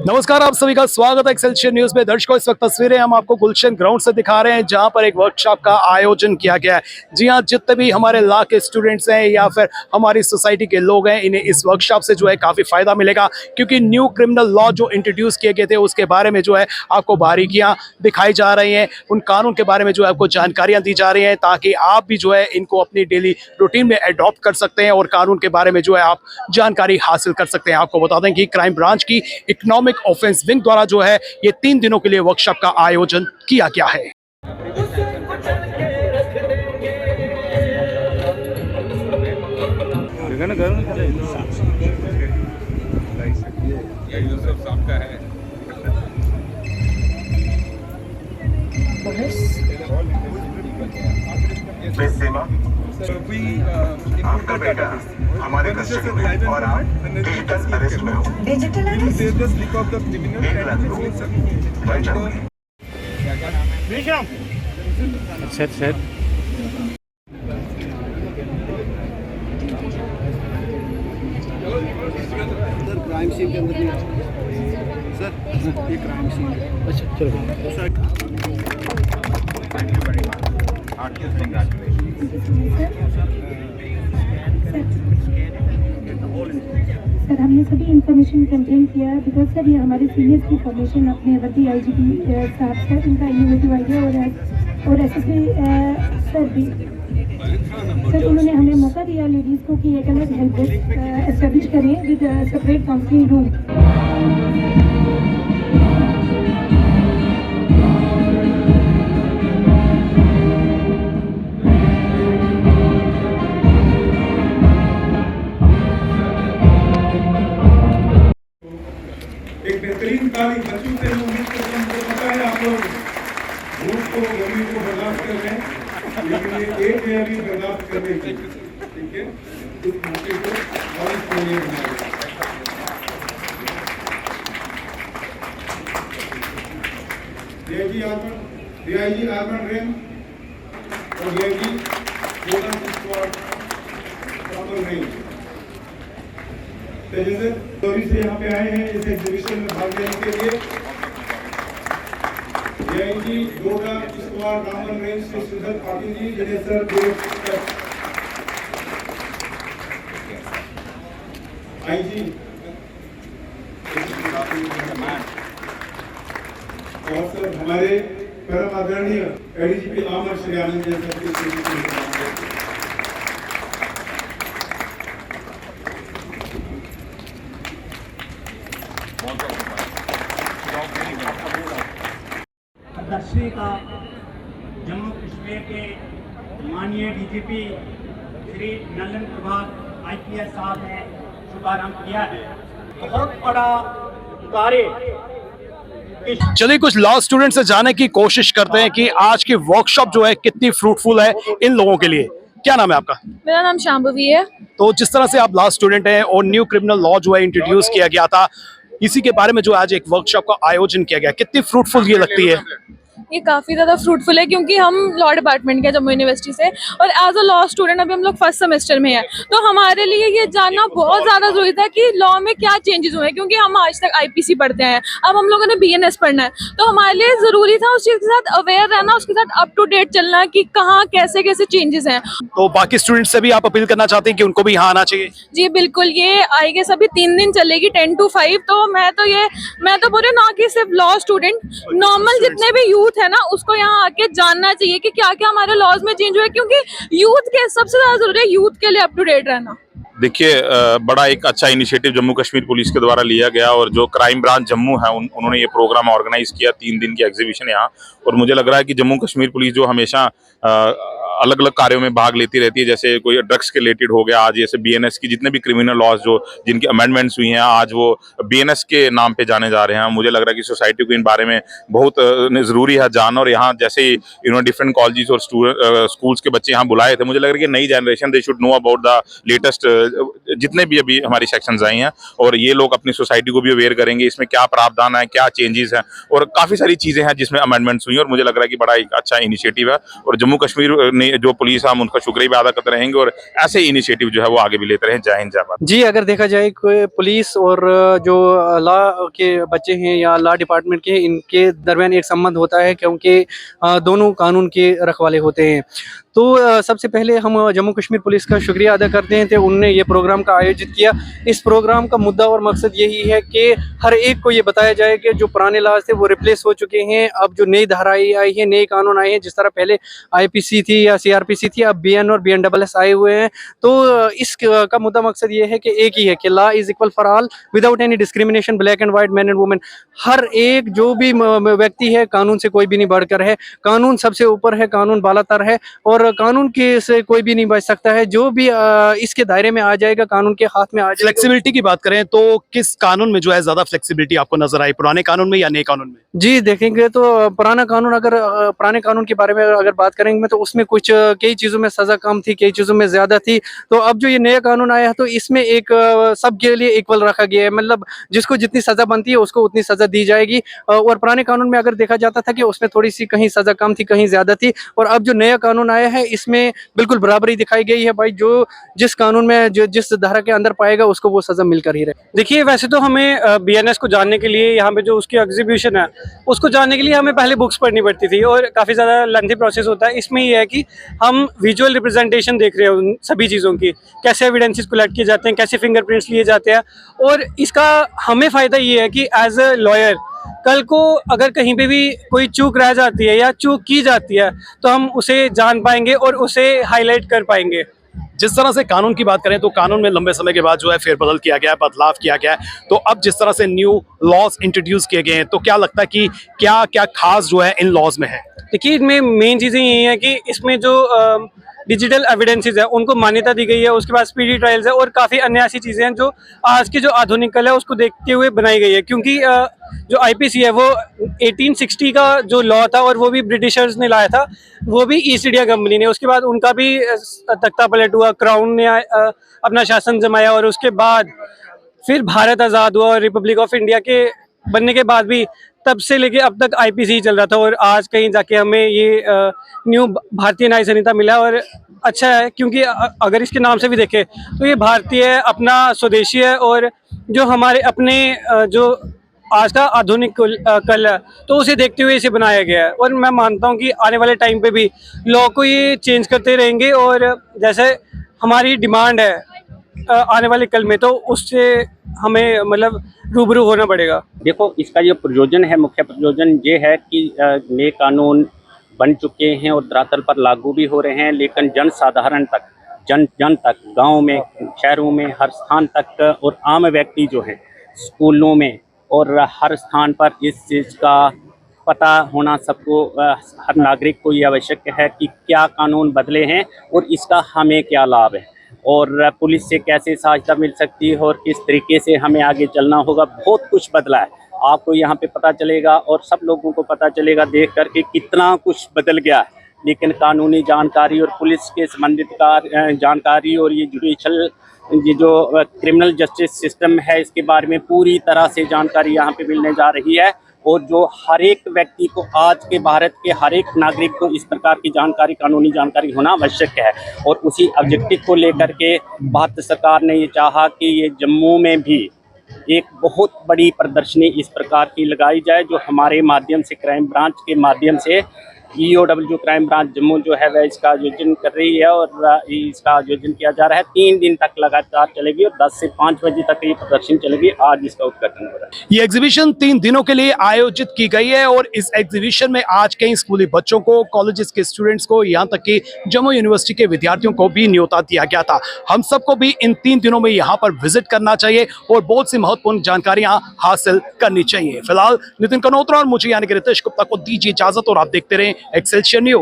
नमस्कार, आप सभी का स्वागत है एक्सेलशियर न्यूज में। दर्शकों, इस वक्त तस्वीरें हम आपको गुलशन ग्राउंड से दिखा रहे हैं, जहां पर एक वर्कशॉप का आयोजन किया गया है। जी हां, जितने भी हमारे लॉ के स्टूडेंट्स हैं या फिर हमारी सोसाइटी के लोग हैं, इन्हें इस वर्कशॉप से जो है काफ़ी फ़ायदा मिलेगा, क्योंकि न्यू क्रिमिनल लॉ जो इंट्रोड्यूस किए गए थे उसके बारे में जो है आपको बारीकियाँ दिखाई जा रही हैं। उन कानून के बारे में जो है आपको जानकारियाँ दी जा रही हैं, ताकि आप भी जो है इनको अपनी डेली रूटीन में अडॉप्ट कर सकते हैं और कानून के बारे में जो है आप जानकारी हासिल कर सकते हैं। आपको बता दें कि क्राइम ब्रांच की इकोनॉमिक ऑफेंस विंग द्वारा जो है ये 3 दिनों के लिए वर्कशॉप का आयोजन किया गया है। आपका बेटा हमारे कस्टडी में और आप डिजिटल अरेस्ट में हो। Digital arrest? अच्छा क्राइम सीन के अंदर सर, ये क्राइम सीन है। अच्छा चलो सर, हमने सभी इंफॉर्मेशन कंप्लेन किया है, बिकॉज सर ये हमारे सीनियर्स की इंफॉर्मेशन अपने अवधि आईजीपी साहब सर, इनका इनोवेटिव आइडिया और एसएसपी सर भी सर, उन्होंने हमें मौका दिया लेडीज़ को कि एक अलग हेल्प डेस्क एस्टेब्लिश करें विद सेपरेट काउंसलिंग रूम। एक बेहतरीन तारीख बच्चों से उम्मीद करते हैं। हमको पता है आप लोग धूप को गर्मी को बर्दाश्त कर रहे हैं, लेकिन ये एक है अभी बर्दाश्त करने की, ठीक है। इस मौके को और इस लिए बनाया डीआईजी अर्बन रेंज और DIG golden squad urban range Chauri से यहाँ पे आए हैं इस एग्जीबिशन में भाग लेने के लिए। डीआईजी डोडा स्क्वाड रामबन रेंज से सुधर पाटिल जी, जिन्हें सर आईजी और सर हमारे परम आदरणीय एडीजीपी आमर श्री आनंद जैन सर दक्षिणी का जम्मू कश्मीर के माननीय डीजीपी श्री नलन प्रभात आईपीएस साहब ने शुभारंभ किया है। बहुत बड़ा कार्य। चलिए कुछ लॉ स्टूडेंट से जानने की कोशिश करते हैं कि आज की वर्कशॉप जो है कितनी फ्रूटफुल है इन लोगों के लिए। क्या नाम है आपका? मेरा नाम शांभवी है। तो जिस तरह से आप लॉ स्टूडेंट हैं और न्यू क्रिमिनल लॉ जो है इंट्रोड्यूस किया गया था, इसी के बारे में जो आज एक वर्कशॉप का आयोजन किया गया, कितनी फ्रूटफुल ये लगती है? ये काफ़ी ज़्यादा फ्रूटफुल है, क्योंकि हम लॉ डिपार्टमेंट के जम्मू यूनिवर्सिटी से, और एज अ लॉ स्टूडेंट अभी हम लोग फर्स्ट सेमेस्टर में हैं, तो हमारे लिए ये जानना बहुत ज़्यादा ज़रूरी था कि लॉ में क्या चेंजेस हुए हैं, क्योंकि हम आज तक आईपीसी पढ़ते हैं, अब हम लोगों ने बीएनएस पढ़ना है, तो हमारे लिए ज़रूरी था उस चीज़ के साथ अवेयर रहना, उसके साथ अप टू डेट चलना कि कहाँ कैसे कैसे चेंजेस हैं। तो बाकी स्टूडेंट से भी आप अपील करना चाहते हैं कि उनको भी यहाँ आना चाहिए? जी बिल्कुल, ये आएगी सभी 3 दिन चलेगी 10 to 5। तो मैं तो बोल रही हूँ ना कि सिर्फ लॉ स्टूडेंट, नॉर्मल जितने भी यूथ है ना, उसको यहाँ आके जानना चाहिए कि क्या क्या हमारे लॉज में चेंज हुए, क्योंकि यूथ के सबसे ज्यादा जरूरी है यूथ के लिए अप टू डेट रहना। देखिए, बड़ा एक अच्छा इनिशिएटिव जम्मू कश्मीर पुलिस के द्वारा लिया गया, और जो क्राइम ब्रांच जम्मू है उन्होंने ये प्रोग्राम ऑर्गेनाइज किया, 3 दिन की एग्जीबिशन यहाँ। और मुझे लग रहा है कि जम्मू कश्मीर पुलिस जो हमेशा अलग अलग कार्यों में भाग लेती रहती है, जैसे कोई ड्रग्स के रिलेटेड हो गया, आज जैसे बीएनएस की जितने भी क्रिमिनल लॉज जो जिनकी अमेंडमेंट्स हुई हैं, आज वो बीएनएस के नाम पे जाने जा रहे हैं। मुझे लग रहा है कि सोसाइटी को इन बारे में बहुत ज़रूरी है जानना, और यहाँ जैसे इन्होंने डिफरेंट कॉलेजेस और स्कूल्स के बच्चे यहाँ बुलाए थे, मुझे लग रहा है कि नई generation they should know about the latest जितने भी अभी हमारी सेक्शंस आई हैं, और ये लोग अपनी सोसाइटी को भी अवेयर करेंगे इसमें क्या प्रावधान है, क्या चेंजेस हैं, और काफ़ी सारी चीज़ें हैं जिसमें अमेंडमेंट्स हुई हैं। और मुझे लग रहा है कि बड़ा एक अच्छा इनिशिएटिव है, और जम्मू कश्मीर ने जो पुलिस हम उनका शुक्रिया भी अदा करते रहेंगे और ऐसे इनिशिएटिव जो है वो आगे भी लेते रहें। जय हिंद जय भारत। जी, अगर देखा जाए कोई पुलिस और जो लॉ के बच्चे हैं या लॉ डिपार्टमेंट के, इनके दरमियान एक संबंध होता है क्योंकि दोनों कानून के रखवाले होते हैं। तो सबसे पहले हम जम्मू कश्मीर पुलिस का शुक्रिया अदा करते हैं कि उन्होंने ये प्रोग्राम का आयोजित किया। इस प्रोग्राम का मुद्दा और मकसद यही है कि हर एक को ये बताया जाए कि जो पुराने लॉज थे वो रिप्लेस हो चुके हैं, अब जो नई धाराएं आई हैं, नए कानून आए हैं, जिस तरह पहले आईपीसी थी या सीआरपीसी थी, अब बीएन और बीएनडब्ल्यूएस आए हुए हैं। तो इसका मुद्दा मकसद ये है कि एक ही है कि law is equal for all without any discrimination, black and white, man and women. हर एक जो भी व्यक्ति है कानून से कोई भी नहीं बढ़कर है, कानून सबसे ऊपर है, कानून बालातर है और कानून के से कोई भी नहीं बच सकता है। जो भी इसके दायरे में आ जाएगा, कानून के हाथ में आ जाएगा। फ्लेक्सिबिलिटी की बात करें तो किस कानून में जो है ज्यादा फ्लेक्सिबिलिटी आपको नजर आई, पुराने कानून में या नए कानून में? जी, देखेंगे तो पुराना कानून, अगर पुराने कानून के बारे में अगर बात करेंगे तो उसमें कुछ कई चीज़ों में सज़ा कम थी, कई चीज़ों में ज़्यादा थी। तो अब जो ये नया कानून आया है तो इसमें एक सबके लिए इक्वल रखा गया है, मतलब जिसको जितनी सज़ा बनती है उसको उतनी सज़ा दी जाएगी। और पुराने कानून में अगर देखा जाता था कि उसमें थोड़ी सी कहीं सज़ा कम थी, कहीं ज़्यादा थी। और अब जो नया कानून आया है इसमें बिल्कुल बराबरी दिखाई गई है। भाई जो जिस कानून में जो जिस धारा के अंदर पाएगा उसको वो सज़ा मिलकर ही रहे। देखिए, वैसे तो हमें बीएनएस को जानने के लिए, यहाँ पे जो उसकी एग्जीबिशन है उसको जानने के लिए हमें पहले बुक्स पढ़नी पड़ती थी और काफ़ी ज़्यादा लेंथी प्रोसेस होता है। इसमें ये है कि हम विजुअल रिप्रेजेंटेशन देख रहे हैं उन सभी चीज़ों की, कैसे एविडेंसेस कलेक्ट किए जाते हैं, कैसे फिंगरप्रिंट्स लिए जाते हैं। और इसका हमें फ़ायदा ये है कि एज अ लॉयर कल को अगर कहीं पे भी कोई चूक रह जाती है या चूक की जाती है तो हम उसे जान पाएंगे और उसे हाईलाइट कर पाएंगे। जिस तरह से कानून की बात करें तो कानून में लंबे समय के बाद जो है फेरबदल किया गया है, बदलाव किया गया है। तो अब जिस तरह से न्यू लॉज इंट्रोड्यूस किए गए हैं तो क्या लगता है कि क्या क्या खास जो है इन लॉज में है? देखिए, इनमें मेन चीज़ें यही हैं कि इसमें जो डिजिटल एविडेंसेस है उनको मान्यता दी गई है, उसके बाद स्पीडी ट्रायल्स है और काफ़ी अन्य ऐसी चीज़ें हैं जो आज की जो आधुनिक कल है उसको देखते हुए बनाई गई है। क्योंकि जो आईपीसी है वो 1860 का जो लॉ था और वो भी ब्रिटिशर्स ने लाया था, वो भी ईस्ट इंडिया कंपनी ने। उसके बाद उनका भी तख्ता पलट हुआ, क्राउन ने अपना शासन जमाया और उसके बाद फिर भारत आज़ाद हुआ और रिपब्लिक ऑफ इंडिया के बनने के बाद भी तब से लेके अब तक आईपीसी चल रहा था। और आज कहीं जाके हमें ये न्यू भारतीय न्याय संहिता मिला और अच्छा है, क्योंकि अगर इसके नाम से भी देखें तो ये भारतीय है, अपना स्वदेशी है और जो हमारे अपने जो आज का आधुनिक कल है तो उसे देखते हुए इसे बनाया गया है। और मैं मानता हूँ कि आने वाले टाइम पे भी लॉ को ये चेंज करते रहेंगे और जैसे हमारी डिमांड है आने वाले कल में, तो उससे हमें मतलब रूबरू होना पड़ेगा। देखो, इसका जो प्रयोजन है, मुख्य प्रयोजन ये है कि नए कानून बन चुके हैं और धरातल पर लागू भी हो रहे हैं, लेकिन जनसाधारण तक, जन तक, गांव में, शहरों में, हर स्थान तक और आम व्यक्ति जो है स्कूलों में और हर स्थान पर इस चीज़ का पता होना सबको, हर नागरिक को ये आवश्यक है कि क्या कानून बदले हैं और इसका हमें क्या लाभ है और पुलिस से कैसे सहायता मिल सकती है और किस तरीके से हमें आगे चलना होगा। बहुत कुछ बदला है, आपको यहाँ पे पता चलेगा और सब लोगों को पता चलेगा देख कर के कितना कुछ बदल गया है। लेकिन कानूनी जानकारी और पुलिस के संबंधित जानकारी और ये जुडिशल, ये जो क्रिमिनल जस्टिस सिस्टम है, इसके बारे में पूरी तरह से जानकारी यहाँ पे मिलने जा रही है। और जो हर एक व्यक्ति को, आज के भारत के हर एक नागरिक को इस प्रकार की जानकारी, कानूनी जानकारी होना आवश्यक है। और उसी ऑब्जेक्टिव को लेकर के भारत सरकार ने ये चाहा कि ये जम्मू में भी एक बहुत बड़ी प्रदर्शनी इस प्रकार की लगाई जाए, जो हमारे माध्यम से, क्राइम ब्रांच के माध्यम से EOW क्राइम ब्रांच जम्मू जो है वह इसका आयोजन कर रही है और इसका आयोजन किया जा रहा है। 3 दिन तक लगातार चलेगी और 10 से 5 बजे तक ये प्रदर्शन चलेगी। आज इसका उद्घाटन हो रहा है। ये एग्जीबिशन 3 दिनों के लिए आयोजित की गई है और इस एग्जीबिशन में आज कई स्कूली बच्चों को, कॉलेजेस के स्टूडेंट्स को, यहाँ तक कि जम्मू यूनिवर्सिटी के विद्यार्थियों को भी न्योता दिया गया था। हम सबको भी इन 3 दिनों में यहाँ पर विजिट करना चाहिए और बहुत सी महत्वपूर्ण जानकारियां हासिल करनी चाहिए। फिलहाल नितिन कनोत्रा और मुझे यानी कि रितेश गुप्ता को दीजिए इजाजत और आप देखते रहें एक्सेलशियर न्यूज।